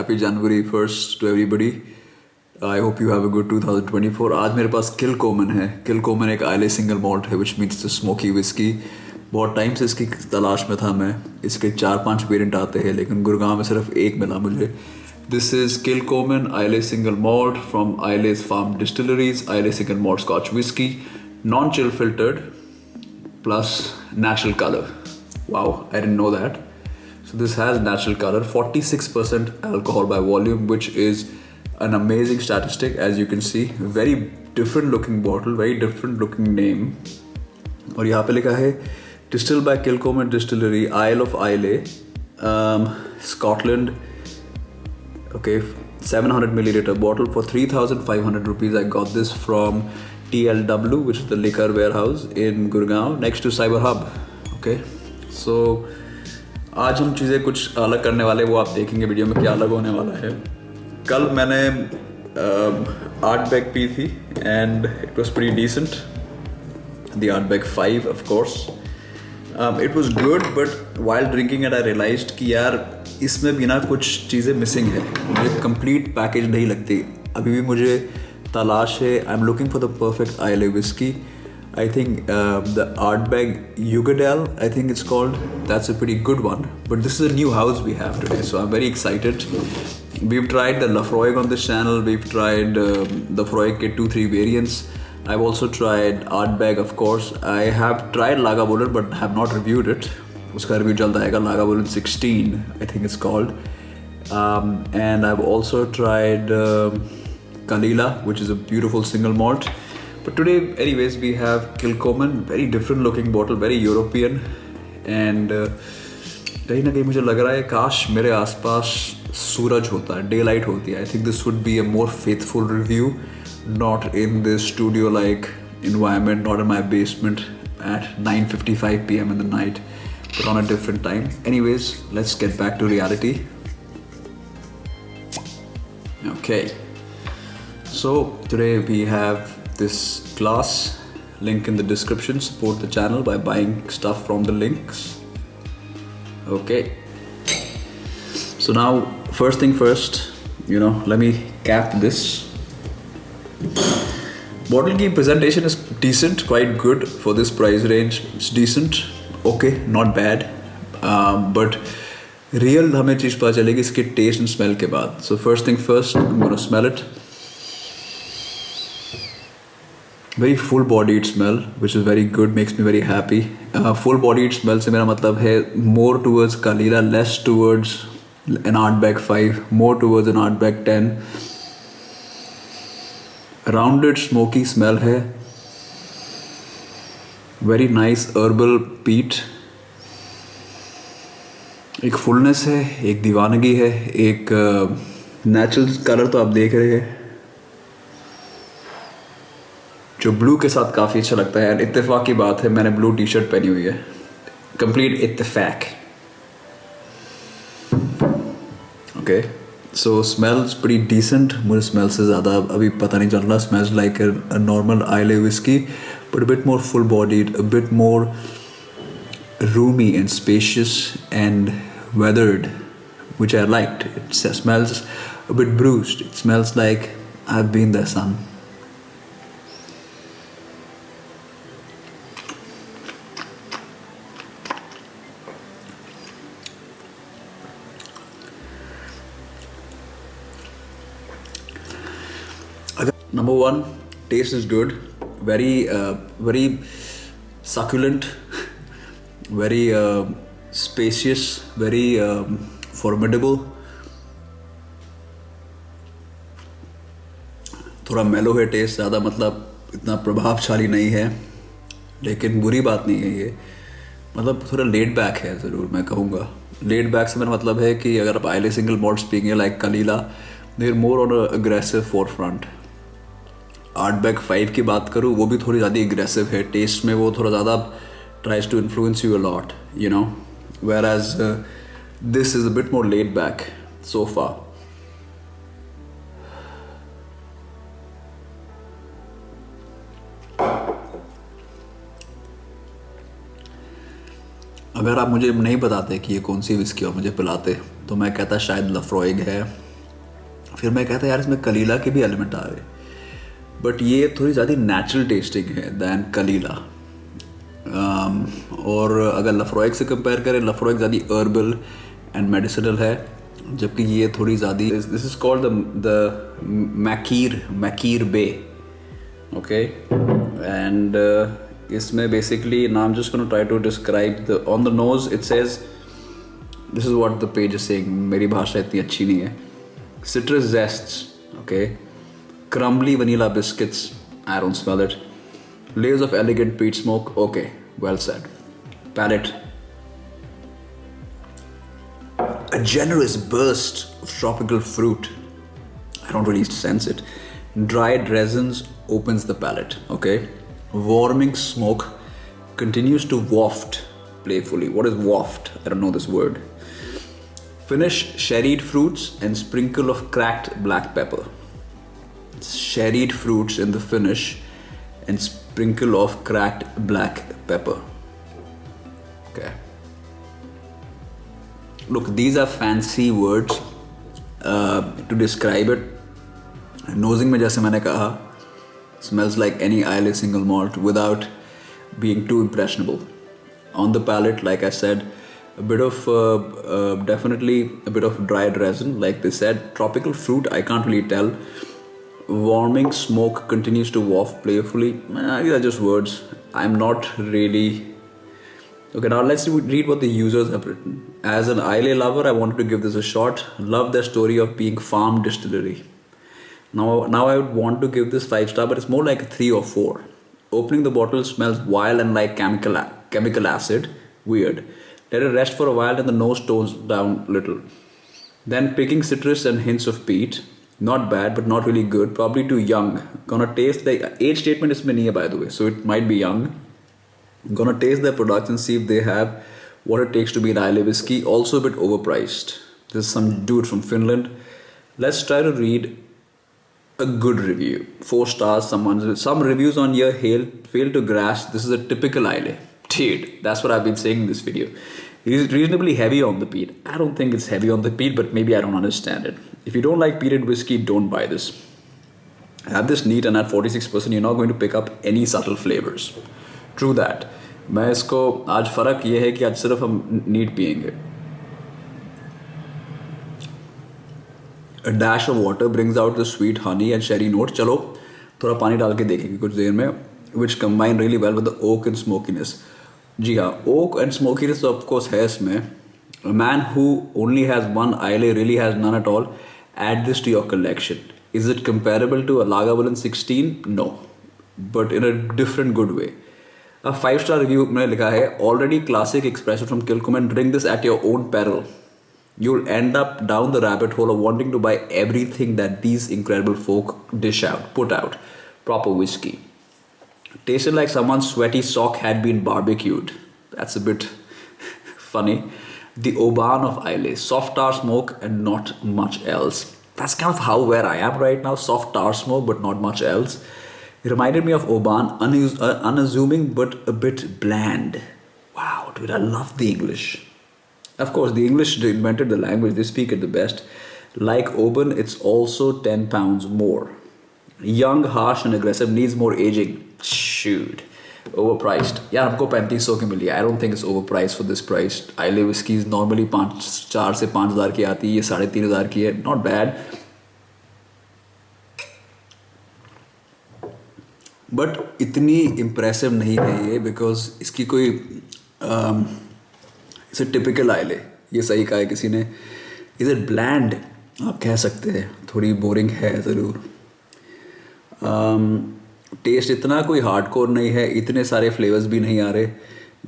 Happy January 1st to everybody. I hope you have a good 2024। आज मेरे पास किलकोमन है। किलकोमन एक आइले सिंगल मॉल्ट है which means the smoky whisky. बहुत टाइम से इसकी तलाश में था मैं। इसके 4-5 वेरिएंट आते हैं लेकिन गुड़गांव में सिर्फ एक मिला मुझे। This is Kilchoman Islay Single Malt from Islay's Farm Distilleries, Islay Single Malt Scotch Whisky, non-chill filtered, plus natural color. Wow, I didn't know that. So this has natural color, 46% alcohol by volume, which is an amazing statistic as you can see. Very different looking bottle, very different looking name. और यहाँ पे लिखा है Distilled by Kilchoman Distillery, Isle of Islay, Scotland. Okay, 700 milliliter bottle for 3,500 rupees. I got this from TLW, which is the liquor warehouse in Gurgaon next to Cyber Hub. Okay, so आज हम चीज़ें कुछ अलग करने वाले, वो आप देखेंगे वीडियो में क्या अलग होने वाला है। कल मैंने Ardbeg पी थी and it was pretty decent. The Ardbeg 5 of course. It was good, but while drinking it I realized कि यार इसमें भी ना कुछ चीज़ें मिसिंग है। मुझे कंप्लीट पैकेज नहीं लगती। अभी भी मुझे तलाश है। I am looking for the perfect Islay whisky. I think the Ardbeg Ugadel, I think it's called. That's a pretty good one. But this is a new house we have today, so I'm very excited. We've tried the Laphroaig on this channel. We've tried the Laphroaig के 2-3 variants. I've also tried Ardbeg, of course. I have tried Lagavulin but have not reviewed it. उसका review जल्द आएगा। Lagavulin 16, I think it's called. And I've also tried Caol Ila, which is a beautiful single malt. But today, anyways, we have Kilchoman, very different looking bottle, very European. And कहीं ना कहीं मुझे लग रहा है काश मेरे आसपास सूरज होता, daylight होती है। I think this would be a more faithful review, not in this studio-like environment, not in my basement at 9:55 p.m. in the night, but on a different time. Anyways, let's get back to reality. Okay, so today we have this glass, link in the description. Support the channel by buying stuff from the links. Okay, so now first thing first, let me cap this. Bottle की presentation is decent, quite good for this price range. It's decent, okay, not bad. But real हमें चीज़ पता चलेगी इसके taste and smell के बाद. So first thing first, I'm gonna smell it. Very full bodied smell, which is very good, makes me very happy. Full bodied smell से मेरा मतलब है more towards Caol Ila, less towards an Ardbeg 5, more towards an Ardbeg 10. Rounded smoky smell है, very nice herbal पीट, एक fullness है, एक दीवानगी है, एक नेचुरल कलर तो आप देख रहे हैं जो ब्लू के साथ काफ़ी अच्छा लगता है। इत्तेफाक की बात है, मैंने ब्लू टी शर्ट पहनी हुई है, कंप्लीट इत्तेफाक। Okay, so smells pretty decent. मुझे smell से ज़्यादा अभी पता नहीं चल रहा। Smells like a normal Islay whiskey, but a bit more full bodied, a bit more roomy and spacious and weathered, which I liked. It smells a bit bruised. It smells like I've been there, son. Number one, taste is good, very succulent, very spacious, very formidable. थोड़ा मेलो है test, ज़्यादा मतलब इतना प्रभावशाली नहीं है, लेकिन बुरी बात नहीं है ये। मतलब थोड़ा लेड बैक है ज़रूर, मैं कहूँगा। लेड बैक से मेरा मतलब है कि अगर आप आइले सिंगल मॉल्ट्स पीएंगे like Caol Ila, they are more on a aggressive forefront. Ardbeg 5 की बात करूँ, वो भी थोड़ी ज़्यादा एग्रेसिव है टेस्ट में, वो थोड़ा ज़्यादा tries to influence you a lot, whereas this is a bit more laid back so far. अगर आप मुझे नहीं बताते कि ये कौन सी विस्की और मुझे पिलाते, तो मैं कहता शायद Laphroaig है, फिर मैं कहता यार इसमें कलीला के भी एलिमेंट आ रहे, बट ये थोड़ी ज़्यादा नेचुरल टेस्टिंग है दैन कलीला। और अगर लफ्रोइग से कंपेयर करें, लफ्रोइग ज़्यादा हर्बल एंड मेडिसिनल है, जबकि ये थोड़ी ज़्यादा, this is called the Machir Bay, okay. And इसमें बेसिकली नाम just gonna try to describe the on the nose it says, this is what the page is saying, मेरी भाषा इतनी अच्छी नहीं है। Citrus zests, okay, crumbly vanilla biscuits, I don't smell it, layers of elegant peat smoke, okay, well said. Palate, a generous burst of tropical fruit, I don't really sense it. Dried resins opens the palate, okay. Warming smoke continues to waft playfully. What is waft? I don't know this word. Finish, sherried fruits and sprinkle of cracked black pepper. Sherried fruits in the finish and sprinkle of cracked black pepper. Okay. Look, these are fancy words to describe it. Nosing में जैसे मैंने कहा, smells like any Islay Single Malt without being too impressionable. On the palate, like I said, a bit of definitely a bit of dried resin, like they said. Tropical fruit, I can't really tell. Warming smoke continues to waft playfully. These are just words. I'm not really... Okay, now let's read what the users have written. As an Islay lover, I wanted to give this a shot. Love their story of being farm distillery. Now I would want to give this 5 star, but it's more like a 3 or 4. Opening the bottle smells wild and like chemical acid. Weird. Let it rest for a while and the nose tones down a little. Then picking citrus and hints of peat. Not bad, but not really good. Probably too young. Gonna taste the age statement is nahi hai, by the way, so it might be young. Gonna taste their products and see if they have what it takes to be an Islay whiskey. Also a bit overpriced. This is some dude from Finland. Let's try to read a good review. 4 stars. Some reviews on here fail to grasp this is a typical Islay. Dude, that's what I've been saying in this video. It is reasonably heavy on the peat. I don't think it's heavy on the peat, but maybe I don't understand it. If you don't like peated whiskey, don't buy this. Have this neat, and at 46%, you're not going to pick up any subtle flavors. True that. मैं इसको आज फ़र्क ये है कि आज सिर्फ हम नीट पिएंगे. A dash of water brings out the sweet honey and sherry note. चलो थोड़ा पानी डाल के देखेंगे कुछ देर में, which combine really well with the oak and smokiness. जी हाँ, oak and smokiness of course है इसमें. A man who only has one Islay really has none at all. Add this to your collection. Is it comparable to a Lagavulin 16? No, but in a different good way. A 5-star review मैंने लिखा है, already classic espresso from Kilchoman. Drink this at your own peril. You'll end up down the rabbit hole of wanting to buy everything that these incredible folk put out. Proper whiskey. Tasted like someone's sweaty sock had been barbecued. That's a bit funny. The Oban of Islay. Soft tar smoke and not much else. That's kind of where I am right now. Soft tar smoke but not much else. It reminded me of Oban. Unassuming but a bit bland. Wow, dude, I love the English. Of course, the English invented the language. They speak it the best. Like Oban, it's also 10 pounds more. Young, harsh and aggressive, needs more aging. Shoot. Overpriced. यार हमको 3500 की मिली. I don't think it's overpriced for this price. Islay whiskies normally 4 से 5000 की आती है, ये 3500 की है. Not bad. But इतनी impressive नहीं है ये, because इसकी कोई it's a typical Islay. ये सही कहा है किसी ने. Is it bland? आप कह सकते हैं. थोड़ी boring है ज़रूर. टेस्ट इतना कोई हार्डकोर नहीं है, इतने सारे फ्लेवर्स भी नहीं आ रहे.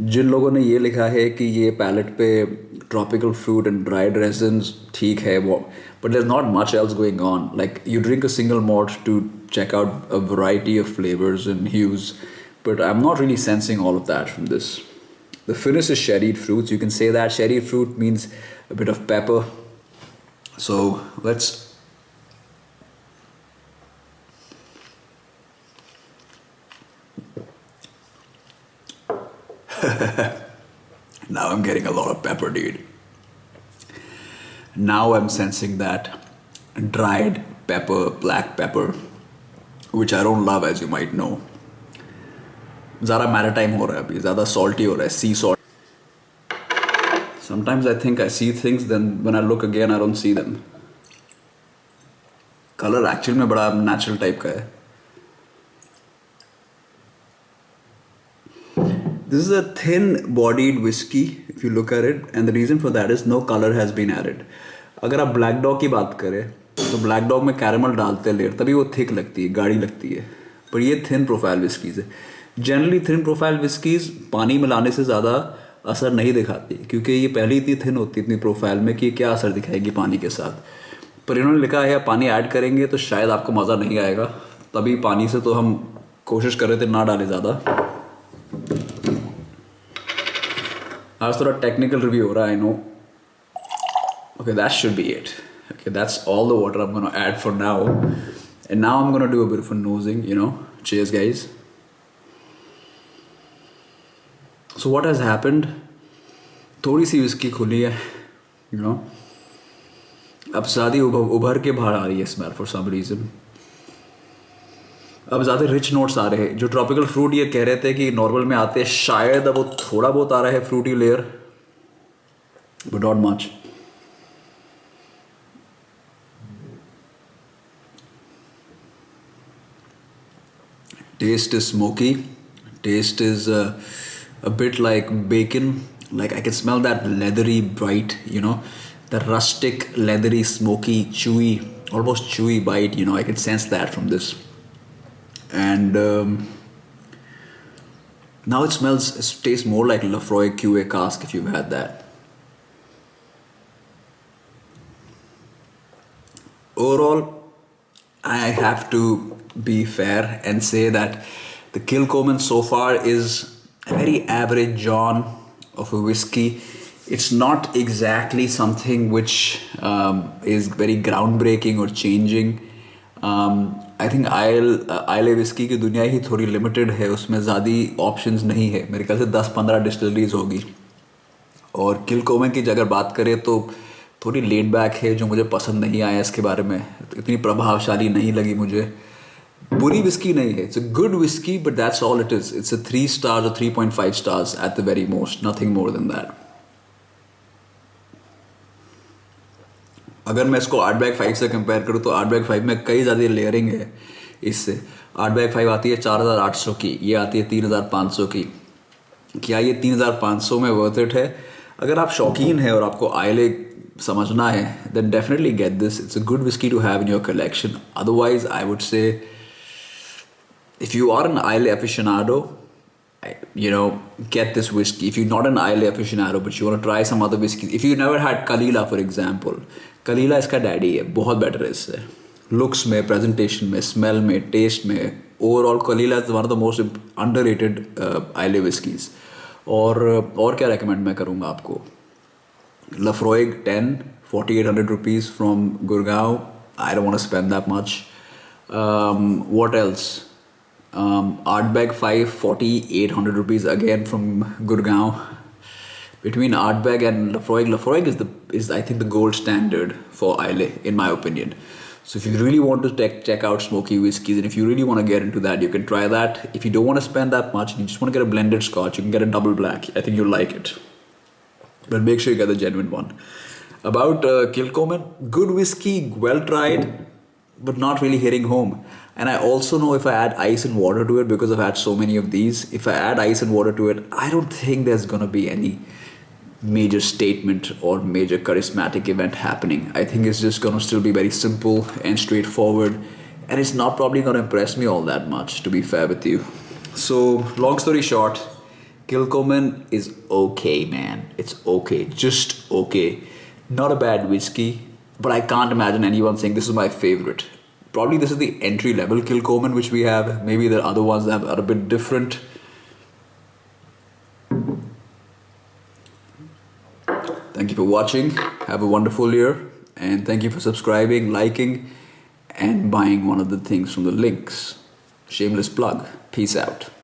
जिन लोगों ने ये लिखा है कि ये पैलेट पे tropical fruit and dried raisins ठीक है वो, but there is not much else going on. Like you drink a single malt to check out a variety of flavors and hues, but I'm not really sensing all of that from this. The finish is sherried fruits. You can say that sherried fruit means a bit of pepper. So let's now I'm getting a lot of pepper, dude. Now I'm sensing that dried pepper, black pepper, which I don't love, as you might know. ज़्यादा maritime हो रहा है अभी, ज़्यादा salty हो रहा है, sea salt. Sometimes I think I see things, then when I look again, I don't see them. Color actually में बड़ा natural type का है. This is a thin-bodied whiskey, if you look at it, and the reason for that is no color has been added. अगर आप Black Dog की बात करें, तो Black Dog में caramel डालते हैं लेयर, तभी वो thick लगती है, गाढ़ी लगती है. पर ये thin profile whiskies है. Generally thin profile whiskies पानी मिलाने से ज़्यादा असर नहीं दिखाती, क्योंकि ये पहले इतनी थिन होती है इतनी प्रोफाइल में कि क्या असर दिखाएगी पानी के साथ. पर इन्होंने लिखा है पानी ऐड करेंगे तो शायद आपको मज़ा नहीं आएगा, तभी पानी से तो हम कोशिश कर रहे थे ना डालें ज़्यादा. आज थोड़ा टेक्निकल रिव्यू हो रहा है, I know. Okay, that should be it. Okay, that's all the water I am gonna add for now, and now I am gonna do a bit of नोजिंग, you know. Cheers guys. So what has happened? थोड़ी सी whisky खुली है, you know. अब ज़्यादा उभर के बाहर आ रही है स्मेल for some reason. अब ज़्यादा रिच नोट्स आ रहे हैं. जो ट्रॉपिकल फ्रूट ये कह रहे थे कि नॉर्मल में आते हैं, शायद अब वो थोड़ा बहुत आ रहा है fruity layer, but not much. Taste is smoky. Taste is a bit like bacon. Like I can smell that leathery, bright, you know, the rustic, leathery, smoky, chewy, almost chewy bite. You know, I can sense that from this. And now it tastes more like Laphroaig QA cask if you've had that. Overall, I have to be fair and say that the Kilchoman so far is a very average John of a whiskey. It's not exactly something which is very groundbreaking or changing. I think Islay whiskey की दुनिया ही थोड़ी limited है, उसमें ज़्यादा options नहीं है. मेरे ख्याल से 10-15 distilleries होगी. और Kilchoman की अगर बात करें तो थोड़ी laid back है, जो मुझे पसंद नहीं आया इसके बारे में. इतनी प्रभावशाली नहीं लगी मुझे. बुरी विस्की नहीं है. It's a good whiskey, but that's all it is. It's a 3 stars or 3.5 stars at the very most, nothing more than that. अगर मैं इसको Ardbeg 5 से कंपेयर करूँ तो Ardbeg 5 में कई ज़्यादा लेयरिंग है इससे. Ardbeg 5 आती है 4800 की, ये आती है 3500 की. क्या ये 3500 में वर्थ इट है? अगर आप शौकीन हैं और आपको Islay समझना है, then definitely get this. It's a good whiskey to have in your collection. Otherwise, I would say, if you are an Islay aficionado, you know, get this whiskey. If you're not an Islay aficionado, but you want to try some other whiskeys, if you never had Caol Ila, for example, Caol Ila इसका daddy है, बहुत better है इससे. Looks में, presentation में, smell में, test में, overall Caol Ila is one of the most underrated Islay whiskies. और क्या recommend मैं करूँगा आपको? Laphroaig 10, 4,800 rupees from Gurgaon. I don't want to spend that much. What else? Ardbeg 5, 4,800 rupees again from Gurgaon. Between Ardbeg and Laphroaig is I think the gold standard for Islay in my opinion. So if you really want to check out smoky whiskies, and if you really want to get into that, you can try that. If you don't want to spend that much and you just want to get a blended scotch, you can get a double black. I think you'll like it. But make sure you get the genuine one. About Kilchoman, good whiskey, well tried, but not really hitting home. And I also know if I add ice and water to it, because I've had so many of these, if I add ice and water to it, I don't think there's going to be any major statement or major charismatic event happening. I think it's just going to still be very simple and straightforward. And it's not probably going to impress me all that much, to be fair with you. So, long story short, Kilchoman is okay, man. It's okay. Just okay. Not a bad whiskey, but I can't imagine anyone saying this is my favorite. Probably this is the entry level Kilchoman which we have. Maybe the other ones are a bit different. Thank you for watching. Have a wonderful year. And thank you for subscribing, liking, and buying one of the things from the links. Shameless plug. Peace out.